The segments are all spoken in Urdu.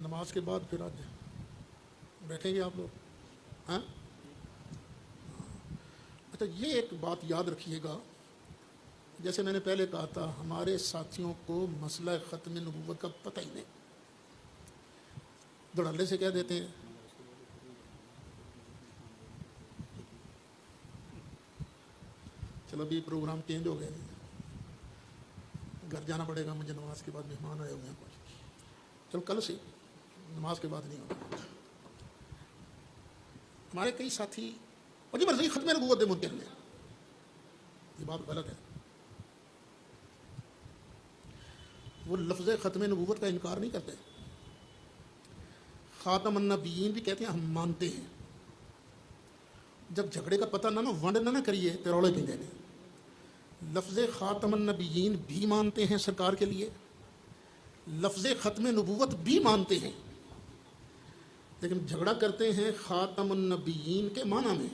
نماز کے بعد پھر آج بیٹھیں گے آپ لوگ؟ ہاں اچھا، یہ ایک بات یاد رکھیے گا، جیسے میں نے پہلے کہا تھا، ہمارے ساتھیوں کو مسئلہ ختم نبوت کا پتہ ہی نہیں، دھڑلے سے کہہ دیتے ہیں چلو ابھی پروگرام چینج ہو گئے، گھر جانا پڑے گا مجھے، نماز کے بعد مہمان آئے ہوئے ہیں کچھ، چلو کل سے نماز کے بعد نہیں ہوگا۔ ہمارے کئی ساتھی اور جی مرضی ختم نبوت دے منکر ہیں، یہ بات غلط ہے۔ وہ لفظ ختم نبوت کا انکار نہیں کرتے، خاتم النبیین بھی کہتے ہیں ہم مانتے ہیں۔ جب جھگڑے کا پتہ نہ ونڈ نہ کریے تو روڑے پہ دینے، لفظ خاتم النبیین بھی مانتے ہیں سرکار کے لیے، لفظ ختم نبوت بھی مانتے ہیں، لیکن جھگڑا کرتے ہیں خاتم النبیین کے معنی میں۔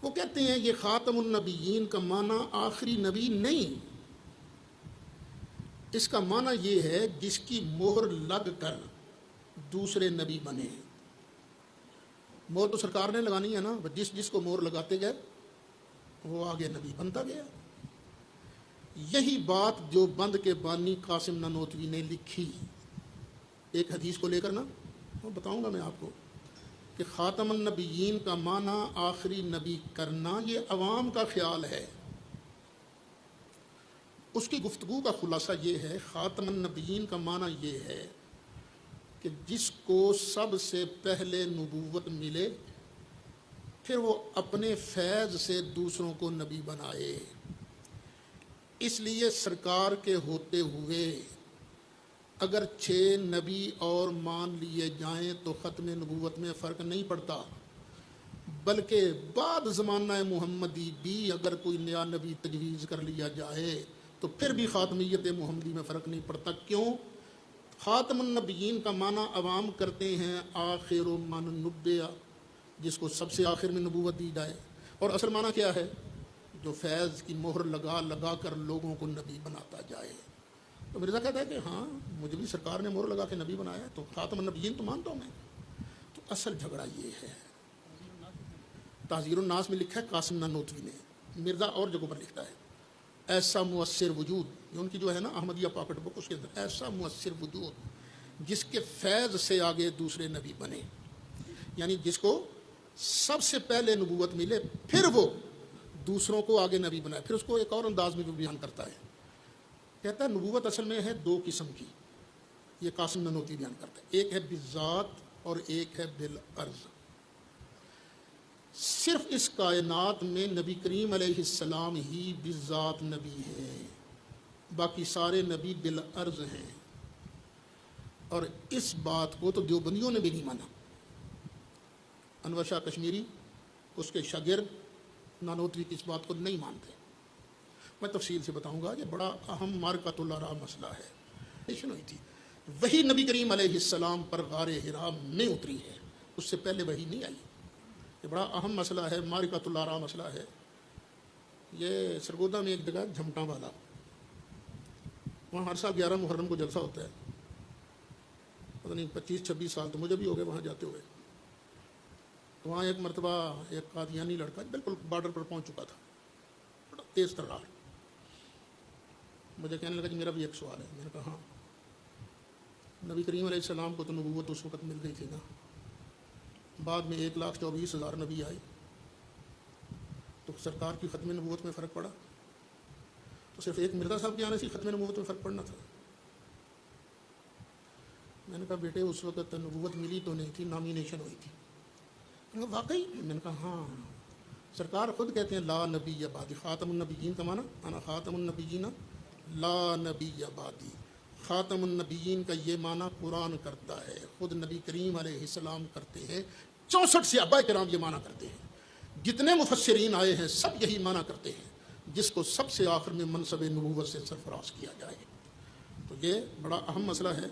وہ کہتے ہیں یہ خاتم النبیین کا معنی آخری نبی نہیں، اس کا معنی یہ ہے جس کی مہر لگ کر دوسرے نبی بنے۔ مہر تو سرکار نے لگانی ہے نا، جس کو مہر لگاتے گئے وہ آگے نبی بنتا گیا۔ یہی بات جو بند کے بانی قاسم نانوتوی نے لکھی، ایک حدیث کو لے کر نا، وہ بتاؤں گا میں آپ کو کہ خاتم النبیین کا معنی آخری نبی کرنا، یہ عوام کا خیال ہے۔ اس کی گفتگو کا خلاصہ یہ ہے، خاتم النبیین کا معنی یہ ہے کہ جس کو سب سے پہلے نبوت ملے، پھر وہ اپنے فیض سے دوسروں کو نبی بنائے۔ اس لیے سرکار کے ہوتے ہوئے اگر 6 نبی اور مان لیے جائیں تو ختم نبوت میں فرق نہیں پڑتا، بلکہ بعد زمانہ محمدی بھی اگر کوئی نیا نبی تجویز کر لیا جائے تو پھر بھی خاتمیت محمدی میں فرق نہیں پڑتا۔ کیوں؟ خاتم النبیین کا معنی عوام کرتے ہیں آخر من نبیا، جس کو سب سے آخر میں نبوت دی جائے، اور اصل معنی کیا ہے؟ جو فیض کی مہر لگا لگا کر لوگوں کو نبی بناتا جائے۔ تو مرزا کہتا ہے کہ ہاں مجھے بھی سرکار نے مہر لگا کے نبی بنایا، تو خاتم النبیین تو مانتا ہوں میں۔ تو اصل جھگڑا یہ ہے۔ تحذیر الناس میں لکھا ہے قاسم نانوتوی نے، مرزا اور جگہوں پر لکھتا ہے، ایسا مؤثر وجود، یہ ان کی جو ہے نا احمدیہ پاکٹ بک، اس کے اندر ایسا مؤثر وجود جس کے فیض سے آگے دوسرے نبی بنے، یعنی جس کو سب سے پہلے نبوت ملے پھر وہ دوسروں کو آگے نبی بنائے۔ پھر اس کو ایک اور انداز میں بھی بیان کرتا ہے، کہتا ہے نبوت اصل میں ہے 2 قسم کی، یہ قاسم نانوتوی بیان کرتا ہے، ایک ہے بالذات اور ایک ہے بالعرض۔ صرف اس کائنات میں نبی کریم علیہ السلام ہی بالذات نبی ہے، باقی سارے نبی بالعرض ہیں، اور اس بات کو تو دیوبندیوں نے بھی نہیں مانا۔ انور شاہ کشمیری، اس کے شاگرد نانوتوی کی اس بات کو نہیں مانتے۔ میں تفصیل سے بتاؤں گا، یہ بڑا اہم مارکۃ الآراء مسئلہ ہے۔ ہوئی تھی وہی نبی کریم علیہ السلام پر غار حرا میں اتری ہے، اس سے پہلے وہی نہیں آئی۔ یہ بڑا اہم مسئلہ ہے، مارکۃ الآراء مسئلہ ہے۔ یہ سرگودا میں ایک جگہ جھمٹاں والا، وہاں ہر سال 11 محرم کو جلسہ ہوتا ہے، پتہ نہیں 25-26 سال تو مجھے بھی ہو گئے وہاں جاتے ہوئے۔ تو وہاں ایک مرتبہ ایک قادیانی لڑکا بالکل بارڈر پر پہنچ چکا تھا، بڑا تیز ترار، مجھے کہنے لگا کہ میرا بھی ایک سوال ہے۔ میں نے کہا ہاں، نبی کریم علیہ السلام کو تو نبوت اس وقت مل گئی تھی نا، بعد میں 1,24,000 نبی آئے، تو سرکار کی ختم نبوت میں فرق پڑا؟ تو صرف ایک مرزا صاحب کے آنے سے ختم نبوت میں فرق پڑنا تھا؟ میں نے کہا بیٹے اس وقت نبوت ملی تو نہیں تھی، نامینیشن ہوئی تھی۔ واقعی؟ میں نے کہا ہاں، سرکار خود کہتے ہیں لا نبی بعدی، خاتم النبیین کا معنی انا خاتم النبیین لا نبی بعدی۔ خاتم النبیین کا یہ معنی قرآن کرتا ہے، خود نبی کریم علیہ السلام کرتے ہیں، 64 صحابہ کرام یہ معنی کرتے ہیں، جتنے مفسرین آئے ہیں سب یہی معنی کرتے ہیں، جس کو سب سے آخر میں منصب نبوت سے سرفراز کیا جائے۔ تو یہ بڑا اہم مسئلہ ہے۔